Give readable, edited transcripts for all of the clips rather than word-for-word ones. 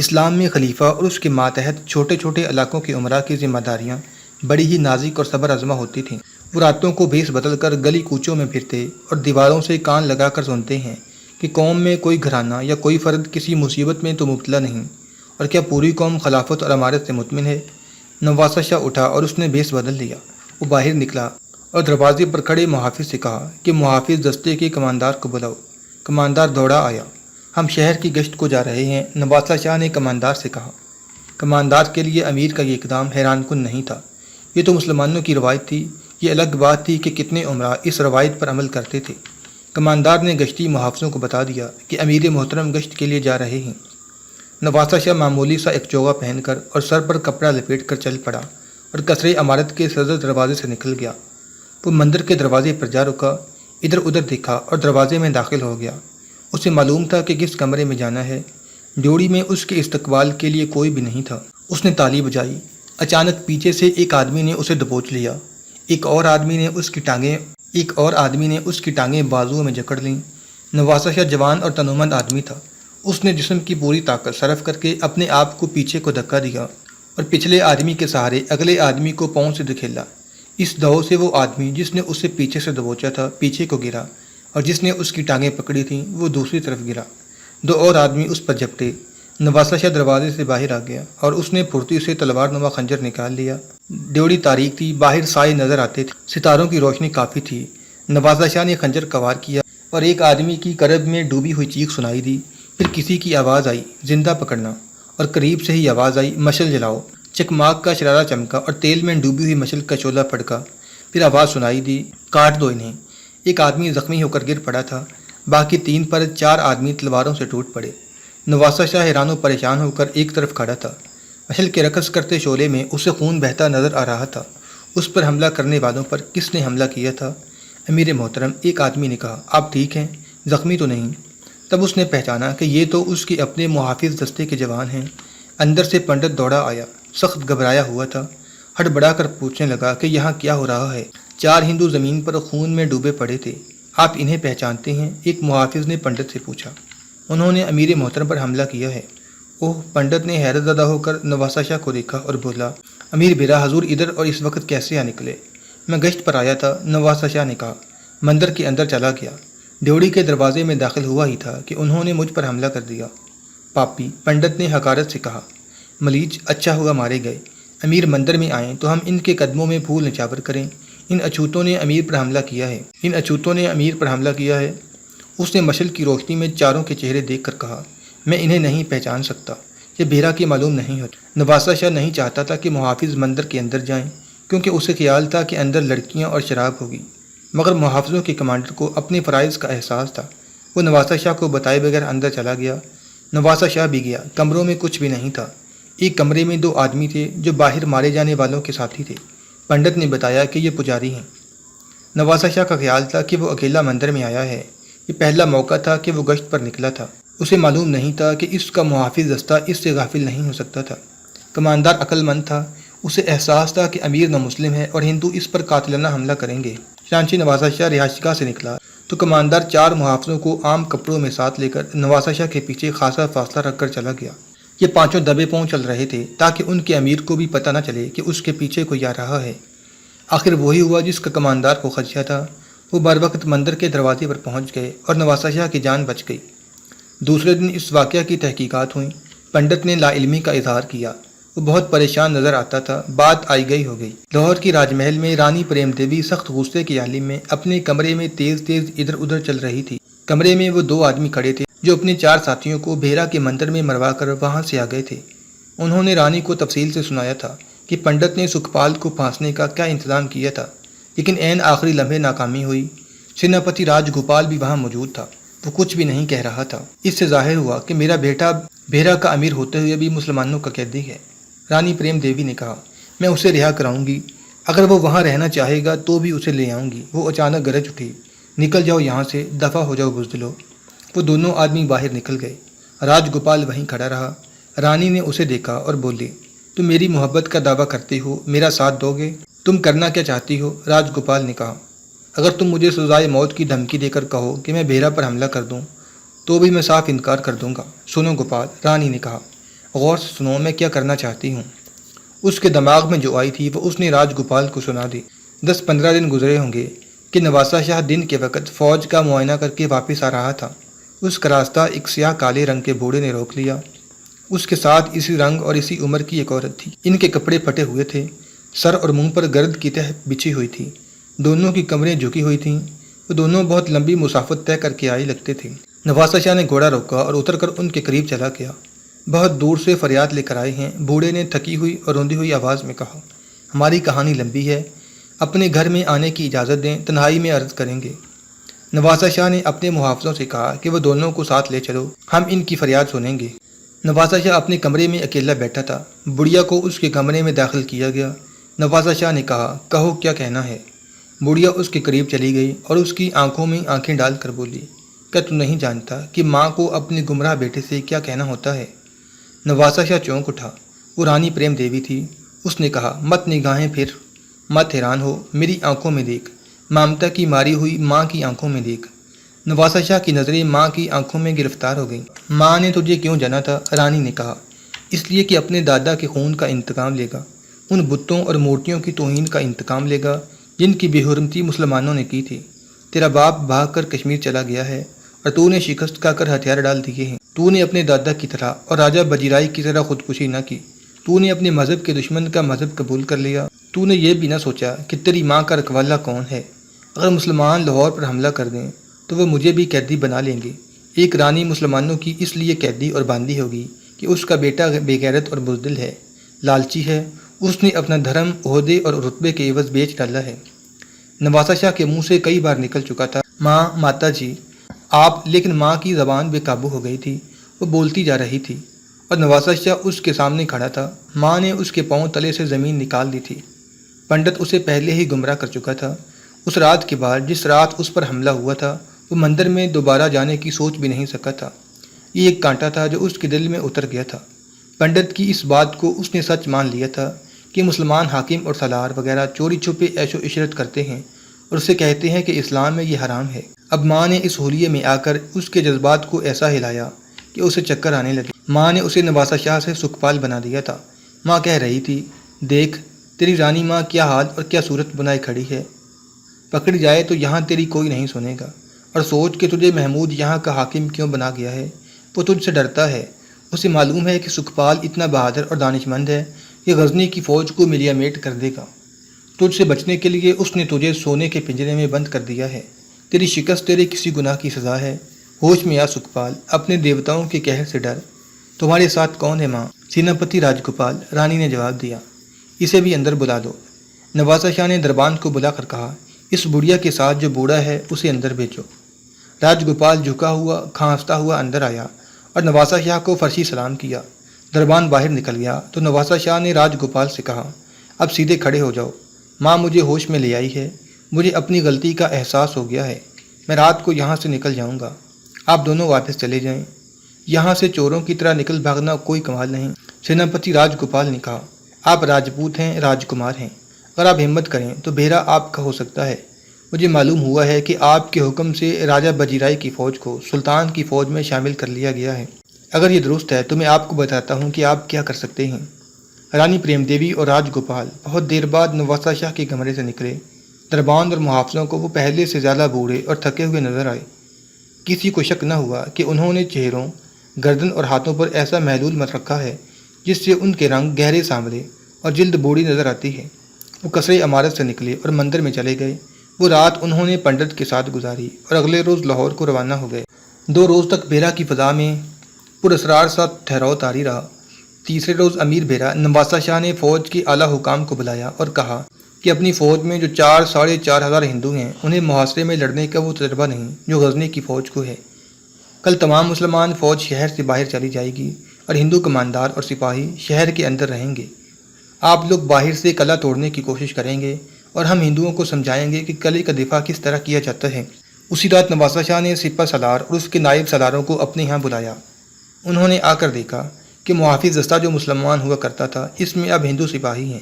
اسلام میں خلیفہ اور اس کے ماتحت چھوٹے چھوٹے علاقوں کے عمرا کی ذمہ داریاں بڑی ہی نازک اور صبر آزما ہوتی تھیں۔ وہ راتوں کو بھیس بدل کر گلی کوچوں میں پھرتے اور دیواروں سے کان لگا کر سنتے ہیں کہ قوم میں کوئی گھرانہ یا کوئی فرد کسی مصیبت میں تو مبتلا نہیں، اور کیا پوری قوم خلافت اور امارت سے مطمئن ہے۔ نواسہ شاہ اٹھا اور اس نے بھیس بدل لیا۔ وہ باہر نکلا اور دروازے پر کھڑے محافظ سے کہا کہ محافظ دستے کے کماندار کو بلاؤ۔ کماندار دوڑا آیا۔ ہم شہر کی گشت کو جا رہے ہیں، نواسہ شاہ نے کماندار سے کہا۔ کماندار کے لیے امیر کا یہ اقدام حیران کن نہیں تھا۔ یہ تو مسلمانوں کی روایت تھی۔ یہ الگ بات تھی کہ کتنے عمرا اس روایت پر عمل کرتے تھے۔ کماندار نے گشتی محافظوں کو بتا دیا کہ امیر محترم گشت کے لیے جا رہے ہیں۔ نواسہ شاہ معمولی سا ایک چوغا پہن کر اور سر پر کپڑا لپیٹ کر چل پڑا اور قصر امارت کے صدر دروازے سے نکل گیا۔ وہ مندر کے دروازے پر جا رکا، ادھر ادھر دیکھا اور دروازے میں داخل ہو گیا۔ اسے معلوم تھا کہ کس کمرے میں جانا ہے۔ ڈیوڑی میں اس کے استقبال کے لیے کوئی بھی نہیں تھا۔ اس نے تالی بجائی۔ اچانک پیچھے سے ایک آدمی نے اسے دبوچ لیا۔ ایک اور آدمی نے اس کی ٹانگیں بازوؤں میں جکڑ لیں۔ نواسہ شاہ جوان اور تنومند آدمی تھا۔ اس نے جسم کی پوری طاقت صرف کر کے اپنے آپ کو پیچھے کو دھکا دیا اور پچھلے آدمی کے سہارے اگلے آدمی کو پاؤں سے دھکیلا۔ اس دو سے وہ آدمی جس نے اسے پیچھے سے دبوچا تھا پیچھے کو گرا، اور جس نے اس کی ٹانگیں پکڑی تھیں وہ دوسری طرف گرا۔ دو اور آدمی اس پر جھپٹے۔ نواسہ شاہ دروازے سے باہر آ گیا اور اس نے پھرتی سے تلوار نما خنجر نکال لیا۔ ڈیوڑی تاریک تھی، باہر سائے نظر آتے تھے، ستاروں کی روشنی کافی تھی۔ نواسہ شاہ نے خنجر کوار کیا اور ایک آدمی کی کرب میں ڈوبی ہوئی چیخ سنائی دی۔ پھر کسی کی آواز آئی، زندہ پکڑنا، اور قریب سے ہی آواز آئی، مشل جلاؤ۔ چکماک کا شرارہ چمکا اور تیل میں ڈوبی ہوئی مشل کا چولہا پھڑکا۔ پھر آواز سنائی دی، کاٹ دو انہیں۔ ایک آدمی زخمی ہو کر گر پڑا تھا، باقی 3 پر 4 آدمی تلواروں سے ٹوٹ پڑے۔ نواسہ شاہ حیران و پریشان ہو کر ایک طرف کھڑا تھا۔ مشل کے رقص کرتے شعلے میں اسے خون بہتا نظر آ رہا تھا۔ اس پر حملہ کرنے والوں پر کس نے حملہ کیا تھا؟ امیر محترم، ایک آدمی نے کہا، آپ ٹھیک ہیں؟ زخمی تو نہیں؟ تب اس نے پہچانا کہ یہ تو اس کے اپنے محافظ دستے کے جوان ہیں۔ اندر سے پنڈت دوڑا آیا، سخت گھبرایا ہوا تھا۔ ہڑبڑا کر پوچھنے لگا کہ یہاں کیا ہو رہا ہے؟ 4 ہندو زمین پر خون میں ڈوبے پڑے تھے، آپ انہیں پہچانتے ہیں؟ ایک محافظ نے پنڈت سے پوچھا۔ انہوں نے امیر محترم پر حملہ کیا ہے۔ اوہ! پنڈت نے حیرت زدہ ہو کر نواسہ شاہ کو دیکھا اور بولا، امیر بیرا، حضور ادھر اور اس وقت کیسے آ نکلے؟ میں گشت پر آیا تھا، نواسہ شاہ نے کہا۔ مندر کے اندر چلا گیا۔ ڈیوڑی کے دروازے میں داخل ہوا ہی تھا کہ انہوں نے مجھ پر حملہ کر دیا۔ پاپی، پنڈت نے حقارت سے کہا۔ ملیچ، اچھا ہوا مارے گئے۔ امیر مندر میں آئیں تو ہم ان کے قدموں میں پھول نچھاور کریں۔ ان اچھوتوں نے امیر پر حملہ کیا ہے۔ اس نے مشل کی روشنی میں چاروں کے چہرے دیکھ کر کہا، میں انہیں نہیں پہچان سکتا، یہ بیرا کے معلوم نہیں ہوتا۔ نواسہ شاہ نہیں چاہتا تھا کہ محافظ مندر کے اندر جائیں، کیونکہ اسے خیال تھا کہ اندر لڑکیاں اور شراب ہوگی، مگر محافظوں کے کمانڈر کو اپنے فرائض کا احساس تھا۔ وہ نواسہ شاہ کو بتائے بغیر اندر چلا گیا۔ نواسہ شاہ بھی گیا۔ کمروں میں کچھ بھی نہیں تھا۔ ایک کمرے میں 2 آدمی تھے جو باہر مارے جانے والوں کے ساتھی تھے۔ پنڈت نے بتایا کہ یہ پجاری ہیں۔ نواسہ شاہ کا خیال تھا کہ وہ اکیلا مندر میں آیا ہے۔ یہ پہلا موقع تھا کہ وہ گشت پر نکلا تھا۔ اسے معلوم نہیں تھا کہ اس کا محافظ دستہ اس سے غافل نہیں ہو سکتا تھا۔ کماندار عقل مند تھا۔ اسے احساس تھا کہ امیر نامسلم ہے اور ہندو اس پر قاتلانہ حملہ کریں گے۔ چنانچہ نواسہ شاہ رہائش گاہ سے نکلا تو کماندار 4 محافظوں کو عام کپڑوں میں ساتھ لے کر نواسہ شاہ کے پیچھے خاصا فاصلہ رکھ کر چلا گیا۔ یہ 5 دبے پاؤں چل رہے تھے تاکہ ان کے امیر کو بھی پتہ نہ چلے کہ اس کے پیچھے کوئی آ رہا ہے۔ آخر وہی ہوا جس کا کماندار کو خدشہ تھا۔ وہ بروقت مندر کے دروازے پر پہنچ گئے اور نواسہ شاہ کی جان بچ گئی۔ دوسرے دن اس واقعہ کی تحقیقات ہوئیں۔ پنڈت نے لا علمی کا اظہار کیا۔ وہ بہت پریشان نظر آتا تھا۔ بات آئی گئی ہو گئی۔ لاہور کی راج محل میں رانی پریم دیوی سخت غصے کے عالم میں اپنے کمرے میں تیز تیز ادھر ادھر چل رہی تھی۔ کمرے میں وہ 2 آدمی کھڑے تھے جو اپنے 4 ساتھیوں کو بھیرا کے مندر میں مروا کر وہاں سے آ گئے تھے۔ انہوں نے رانی کو تفصیل سے سنایا تھا کہ پنڈت نے سکھپال کو پھانسنے کا کیا انتظام کیا تھا، لیکن عین آخری لمحے ناکامی ہوئی۔ سیناپتی راج گوپال بھی وہاں موجود تھا۔ وہ کچھ بھی نہیں کہہ رہا تھا۔ اس سے ظاہر ہوا کہ میرا بیٹا بھیرا کا امیر ہوتے ہوئے بھی مسلمانوں کا قیدی ہے۔ رانی پریم دیوی نے کہا، میں اسے رہا کراؤں گی، اگر وہ وہاں رہنا چاہے گا تو بھی اسے لے آؤں گی۔ وہ اچانک گرج اٹھی، نکل جاؤ یہاں سے، دفع ہو جاؤ بزدلو۔ وہ دونوں آدمی باہر نکل گئے۔ راج گوپال وہیں کھڑا رہا۔ رانی نے اسے دیکھا اور بولی، تم میری محبت کا دعویٰ کرتے ہو، میرا ساتھ دو گے؟ تم کرنا کیا چاہتی ہو؟ راج گوپال نے کہا، اگر تم مجھے سزائے موت کی دھمکی دے کر کہو کہ میں بھیرا پر حملہ کر دوں تو بھی میں صاف انکار کر دوں گا۔ سنو گوپال، رانی نے کہا، غور سے سنو، میں کیا کرنا چاہتی ہوں۔ اس کے دماغ میں جو آئی تھی وہ اس نے راج گوپال کو سنا دی۔ 10-15 دن گزرے ہوں گے کہ نواسہ شاہ دن کے وقت فوج کا معائنہ کر کے واپس آ رہا تھا۔ اس کا راستہ ایک سیاہ کالے رنگ کے بوڑھے نے روک لیا۔ اس کے ساتھ اسی رنگ اور اسی عمر کی ایک عورت تھی۔ ان کے کپڑے پھٹے ہوئے تھے، سر اور منہ پر گرد کی تہ بچھی ہوئی تھی، دونوں کی کمریں جھکی ہوئی تھیں۔ وہ دونوں بہت لمبی مسافت طے کر کے آئی لگتے تھے۔ نواسہ شاہ نے گھوڑا روکا اور اتر کر ان کے قریب چلا گیا۔ بہت دور سے فریاد لے کر آئے ہیں، بوڑھے نے تھکی ہوئی اور روندی ہوئی آواز میں کہا۔ ہماری کہانی لمبی ہے، اپنے گھر میں آنے کی اجازت دیں، تنہائی میں عرض کریں گے۔ نواسہ شاہ نے اپنے محافظوں سے کہا کہ وہ دونوں کو ساتھ لے چلو، ہم ان کی فریاد سنیں گے۔ نواسہ شاہ اپنے کمرے میں اکیلا بیٹھا تھا۔ بڑھیا کو اس کے کمرے میں داخل کیا گیا۔ نواسہ شاہ نے کہا، کہو کیا کہنا ہے۔ بڑھیا اس کے قریب چلی گئی اور اس کی آنکھوں میں آنکھیں ڈال کر بولی، کیا تو نہیں جانتا کہ ماں کو اپنے گمراہ بیٹے سے کیا کہنا ہوتا ہے؟ نواسہ شاہ چونک اٹھا۔ وہ رانی پریم دیوی تھی۔ اس نے کہا، مت نگاہیں پھر، مت حیران ہو، میری آنکھوں میں دیکھ، ممتا کی ماری ہوئی ماں کی آنکھوں میں دیکھ۔ نواسہ شاہ کی نظریں ماں کی آنکھوں میں گرفتار ہو گئیں۔ ماں نے تجھے کیوں جانا تھا؟ رانی نے کہا، اس لیے کہ اپنے دادا کے خون کا انتقام لے گا، ان بتوں اور مورتیوں کی توہین کا انتقام لے گا جن کی بے حرمتی مسلمانوں نے کی تھی۔ تیرا باپ بھاگ کر کشمیر چلا گیا ہے اور تو نے شکست کھا کر ہتھیار ڈال دیے ہیں۔ تو نے اپنے دادا کی طرح اور راجہ بجیرائی کی طرح خودکشی نہ کی۔ تو نے اپنے مذہب کے دشمن کا مذہب قبول کر لیا۔ تو نے یہ بھی نہ سوچا کہ تیری ماں کا رکھوالا کون ہے۔ اگر مسلمان لاہور پر حملہ کر دیں تو وہ مجھے بھی قیدی بنا لیں گے۔ ایک رانی مسلمانوں کی اس لیے قیدی اور باندھی ہوگی کہ اس کا بیٹا بے غیرت اور بزدل ہے، لالچی ہے، اس نے اپنا دھرم، عہدے اور رتبے کے عوض بیچ ڈالا ہے۔ نواسہ شاہ کے منہ سے کئی بار نکل چکا تھا، ماں، ماتا جی، آپ، لیکن ماں کی زبان بے قابو ہو گئی تھی۔ وہ بولتی جا رہی تھی اور نواسہ شاہ اس کے سامنے کھڑا تھا۔ ماں نے اس کے پاؤں تلے سے زمین نکال دی تھی۔ پنڈت اسے پہلے ہی گمراہ کر چکا تھا۔ اس رات کے بعد جس رات اس پر حملہ ہوا تھا، وہ مندر میں دوبارہ جانے کی سوچ بھی نہیں سکا تھا۔ یہ ایک کانٹا تھا جو اس کے دل میں اتر گیا تھا۔ پنڈت کی اس بات کو اس نے سچ مان لیا تھا کہ مسلمان حاکم اور سالار وغیرہ چوری چھپے عیش و عشرت کرتے ہیں اور اسے کہتے ہیں کہ اسلام میں یہ حرام ہے۔ اب ماں نے اس حلیے میں آ کر اس کے جذبات کو ایسا ہلایا کہ اسے چکر آنے لگے۔ ماں نے اسے نواسہ شاہ سے سکھپال بنا دیا تھا۔ ماں کہہ رہی تھی، دیکھ تیری رانی ماں کیا حال اور کیا صورت بنائے کھڑی ہے، پکڑ جائے تو یہاں تیری کوئی نہیں سنے گا، اور سوچ کہ تجھے محمود یہاں کا حاکم کیوں بنا گیا ہے۔ وہ تجھ سے ڈرتا ہے، اسے معلوم ہے کہ سکھپال اتنا بہادر اور دانش مند ہے کہ غزنی کی فوج کو ملیا میٹ کر دے گا۔ تجھ سے بچنے کے لیے اس نے تجھے سونے کے پنجرے میں بند کر دیا ہے۔ تیری شکست تیرے کسی گناہ کی سزا ہے۔ ہوش میں آ سکھپال، اپنے دیوتاؤں کے قہر سے ڈر۔ تمہارے ساتھ کون ہے ماں؟ سیناپتی راج گوپال، رانی نے جواب دیا۔ اسے بھی اندر بلا دو۔ نواسہ شاہ نے دربان کو بلا کر کہا، اس بڑھیا کے ساتھ جو بوڑھا ہے اسے اندر بھیجو۔ راج گوپال جھکا ہوا کھانستا ہوا اندر آیا اور نواسہ شاہ کو فرشی سلام کیا۔ دربان باہر نکل گیا تو نواسہ شاہ نے راج گوپال سے کہا، اب سیدھے کھڑے ہو جاؤ۔ ماں مجھے ہوش میں لے آئی ہے، مجھے اپنی غلطی کا احساس ہو گیا ہے، میں رات کو یہاں سے نکل جاؤں گا، آپ دونوں واپس چلے جائیں، یہاں سے چوروں کی طرح نکل بھاگنا کوئی کمال نہیں۔ سیناپتی راج گوپال نے کہا، آپ راجپوت ہیں، راجکمار ہیں، اگر آپ ہمت کریں تو بیرا آپ کا ہو سکتا ہے۔ مجھے معلوم ہوا ہے کہ آپ کے حکم سے راجہ بجیرائی کی فوج کو سلطان کی فوج میں شامل کر لیا گیا ہے۔ اگر یہ درست ہے تو میں آپ کو بتاتا ہوں کہ آپ کیا کر سکتے ہیں۔ رانی پریم دیوی اور راج گوپال بہت دیر بعد نواسہ شاہ کے کمرے سے نکلے۔ دربان اور محافظوں کو وہ پہلے سے زیادہ بوڑھے اور تھکے ہوئے نظر آئے۔ کسی کو شک نہ ہوا کہ انہوں نے چہروں، گردن اور ہاتھوں پر ایسا محلول مت رکھا ہے جس سے ان کے رنگ گہرے سانولے اور جلد بوڑھی نظر آتی ہے۔ وہ قصرِ عمارت سے نکلے اور مندر میں چلے گئے۔ وہ رات انہوں نے پنڈت کے ساتھ گزاری اور اگلے روز لاہور کو روانہ ہو گئے۔ 2 روز تک بیرا کی فضا میں پراسرار سا ٹھہراؤ طاری رہا۔ تیسرے روز امیر بیرا نواسہ شاہ نے فوج کے اعلیٰ حکام کو بلایا اور کہا کہ اپنی فوج میں جو 4-4.5 ہزار ہندو ہیں انہیں محاصرے میں لڑنے کا وہ تجربہ نہیں جو غزنی کی فوج کو ہے۔ کل تمام مسلمان فوج شہر سے باہر چلی جائے گی اور ہندو کماندار اور سپاہی شہر کے اندر رہیں گے۔ آپ لوگ باہر سے قلعہ توڑنے کی کوشش کریں گے اور ہم ہندوؤں کو سمجھائیں گے کہ قلعے کا دفاع کس طرح کیا جاتا ہے۔ اسی رات نواسہ شاہ نے سپہ سالار اور اس کے نائب سالاروں کو اپنے یہاں بلایا۔ انہوں نے آ کر دیکھا کہ محافظ دستہ جو مسلمان ہوا کرتا تھا اس میں اب ہندو سپاہی ہیں۔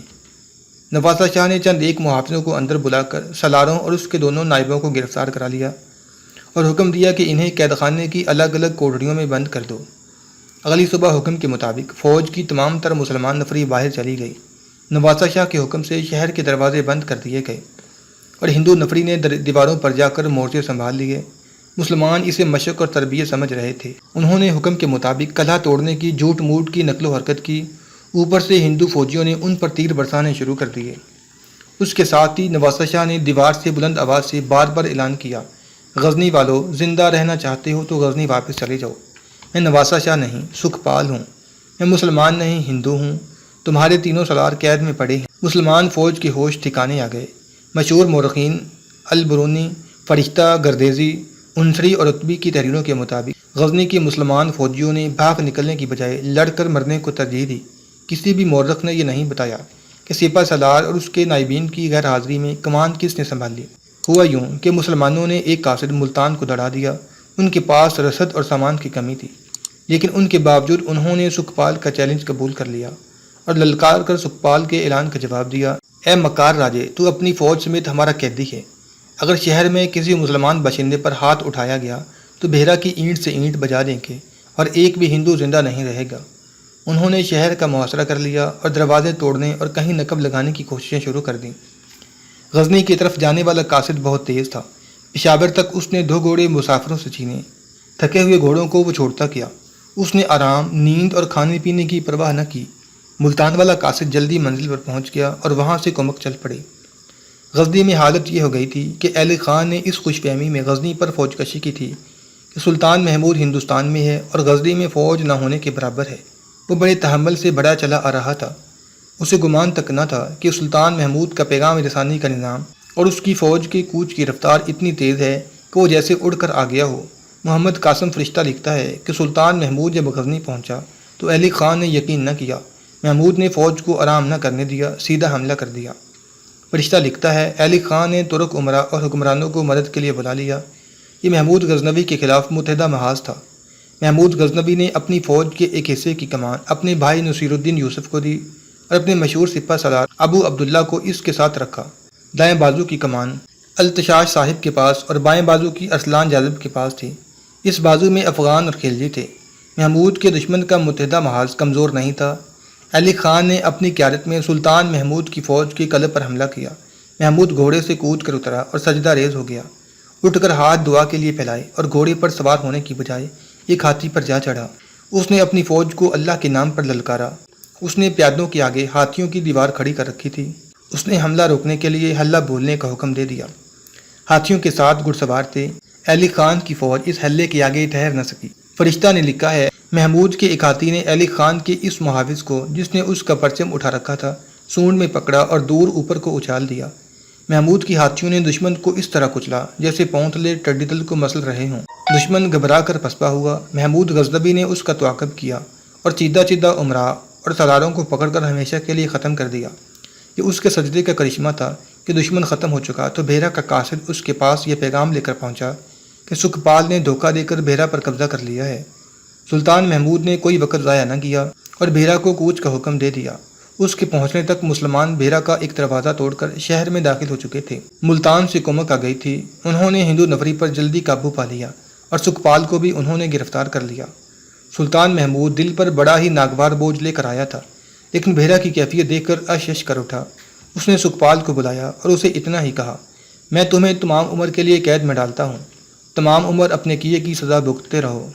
نواسہ شاہ نے چند ایک محافظوں کو اندر بلا کر سالاروں اور اس کے دونوں نائبوں کو گرفتار کرا لیا اور حکم دیا کہ انہیں قید خانے کی الگ الگ کوٹڑیوں میں بند کر دو۔ اگلی صبح حکم کے مطابق فوج کی تمام تر مسلمان نفری باہر چلی گئی۔ نواسہ شاہ کے حکم سے شہر کے دروازے بند کر دیے گئے اور ہندو نفری نے دیواروں پر جا کر مورچے سنبھال لیے۔ مسلمان اسے مشق اور تربیت سمجھ رہے تھے۔ انہوں نے حکم کے مطابق قلعہ توڑنے کی جھوٹ موٹ کی نقل و حرکت کی۔ اوپر سے ہندو فوجیوں نے ان پر تیر برسانے شروع کر دیے۔ اس کے ساتھ ہی نواسہ شاہ نے دیوار سے بلند آواز سے بار بار اعلان کیا، غزنی والو، زندہ رہنا چاہتے ہو تو غزنی واپس چلے جاؤ۔ میں نواسہ شاہ نہیں، سکھپال ہوں۔ میں مسلمان نہیں، ہندو ہوں۔ تمہارے تینوں سالار قید میں پڑے ہیں۔ مسلمان فوج کے ہوش ٹھکانے آ گئے۔ مشہور مورخین البرونی، فرشتہ، گردیزی، انصری اور رتبی کی تحریروں کے مطابق غزنی کے مسلمان فوجیوں نے بھاگ نکلنے کی بجائے لڑ کر مرنے کو ترجیح دی۔ کسی بھی مورخ نے یہ نہیں بتایا کہ سپہ سالار اور اس کے نائبین کی غیر حاضری میں کمان کس نے سنبھالی۔ ہوا یوں کہ مسلمانوں نے ایک قاصد ملتان کو دڑا دیا۔ ان کے پاس رسد اور سامان کی کمی تھی، لیکن ان کے باوجود انہوں نے سکھپال کا چیلنج قبول کر لیا اور للکار کر سکھپال کے اعلان کا جواب دیا، اے مکار راجے، تو اپنی فوج سمیت ہمارا قیدی ہے۔ اگر شہر میں کسی مسلمان باشندے پر ہاتھ اٹھایا گیا تو بہرا کی اینٹ سے اینٹ بجا دیں گے اور ایک بھی ہندو زندہ نہیں رہے گا۔ انہوں نے شہر کا محاصرہ کر لیا اور دروازے توڑنے اور کہیں نقب لگانے کی کوششیں شروع کر دیں۔ غزنی کی طرف جانے والا قاصد بہت تیز تھا۔ پشاور تک اس نے 2 گھوڑے مسافروں سے چھینے۔ تھکے ہوئے گھوڑوں کو وہ چھوڑتا کیا۔ اس نے آرام، نیند اور کھانے پینے کی پرواہ نہ کی۔ ملتان والا قاصد جلدی منزل پر پہنچ گیا اور وہاں سے کمک چل پڑے۔ غزنی میں حالت یہ ہو گئی تھی کہ اہل خان نے اس خوش فہمی میں غزنی پر فوج کشی کی تھی کہ سلطان محمود ہندوستان میں ہے اور غزنی میں فوج نہ ہونے کے برابر ہے۔ وہ بڑے تحمل سے بڑھا چلا آ رہا تھا۔ اسے گمان تک نہ تھا کہ سلطان محمود کا پیغام رسانی کا نظام اور اس کی فوج کے کوچ کی رفتار اتنی تیز ہے کہ وہ جیسے اڑ کر آ گیا ہو۔ محمد قاسم فرشتہ لکھتا ہے کہ سلطان محمود جب غزنی پہنچا تو اہل خان نے یقین نہ کیا۔ محمود نے فوج کو آرام نہ کرنے دیا، سیدھا حملہ کر دیا۔ فرشتہ لکھتا ہے اہل خان نے ترک عمرا اور حکمرانوں کو مدد کے لیے بلا لیا۔ یہ محمود غزنوی کے خلاف متحدہ محاذ تھا۔ محمود غزنوی نے اپنی فوج کے ایک حصے کی کمان اپنے بھائی نصیر الدین یوسف کو دی اور اپنے مشہور سپہ سالار ابو عبداللہ کو اس کے ساتھ رکھا۔ دائیں بازو کی کمان التشاش صاحب کے پاس اور بائیں بازو کی ارسلان جاذب کے پاس تھی۔ اس بازو میں افغان اور خلجی تھے۔ محمود کے دشمن کا متحدہ محاذ کمزور نہیں تھا۔ علی خان نے اپنی قیادت میں سلطان محمود کی فوج کے قلعے پر حملہ کیا۔ محمود گھوڑے سے کود کر اترا اور سجدہ ریز ہو گیا۔ اٹھ کر ہاتھ دعا کے لیے پھیلائے اور گھوڑے پر سوار ہونے کی بجائے ایک ہاتھی پر جا چڑھا۔ اس نے اپنی فوج کو اللہ کے نام پر للکارا۔ اس نے پیادوں کے آگے ہاتھیوں کی دیوار کھڑی کر رکھی تھی۔ اس نے حملہ روکنے کے لیے حلہ بولنے کا حکم دے دیا۔ ہاتھیوں کے ساتھ گھڑ سوار تھے۔ علی خان کی فوج اس حلے کے آگے ٹھہر نہ سکی۔ فرشتہ نے لکھا ہے محمود کے ایک ہاتھی نے علی خان کے اس محافظ کو، جس نے اس کا پرچم اٹھا رکھا تھا، سونڈ میں پکڑا اور دور اوپر کو اچھال دیا۔ محمود کی ہاتھیوں نے دشمن کو اس طرح کچلا جیسے پاؤں تلے ٹڈی دل کو مسل رہے ہوں۔ دشمن گھبرا کر پسپا ہوا۔ محمود غزنوی نے اس کا تعاقب کیا اور چیدہ چیدہ عمرا اور سالاروں کو پکڑ کر ہمیشہ کے لیے ختم کر دیا۔ یہ اس کے سجدے کا کرشمہ تھا کہ دشمن ختم ہو چکا تو بہرا کا قاصد اس کے پاس یہ پیغام لے کر پہنچا کہ سکھپال نے دھوکہ دے کر بہرا پر قبضہ کر لیا ہے۔ سلطان محمود نے کوئی وقت ضائع نہ کیا اور بہرا کو کوچ کا حکم دے دیا۔ اس کے پہنچنے تک مسلمان بہرا کا ایک دروازہ توڑ کر شہر میں داخل ہو چکے تھے۔ ملتان سے کمک آ گئی تھی۔ انہوں نے ہندو نفری پر جلدی قابو پا لیا اور سکھپال کو بھی انہوں نے گرفتار کر لیا۔ سلطان محمود دل پر بڑا ہی ناگوار بوجھ لے کر آیا تھا، لیکن بہرا کی کیفیت دیکھ کر اشش کر اٹھا۔ اس نے سکھپال کو بلایا اور اسے اتنا ہی کہا، میں تمہیں تمام عمر کے لیے قید میں ڈالتا ہوں۔ تمام عمر اپنے کیے کی سزا بھگتتے رہو۔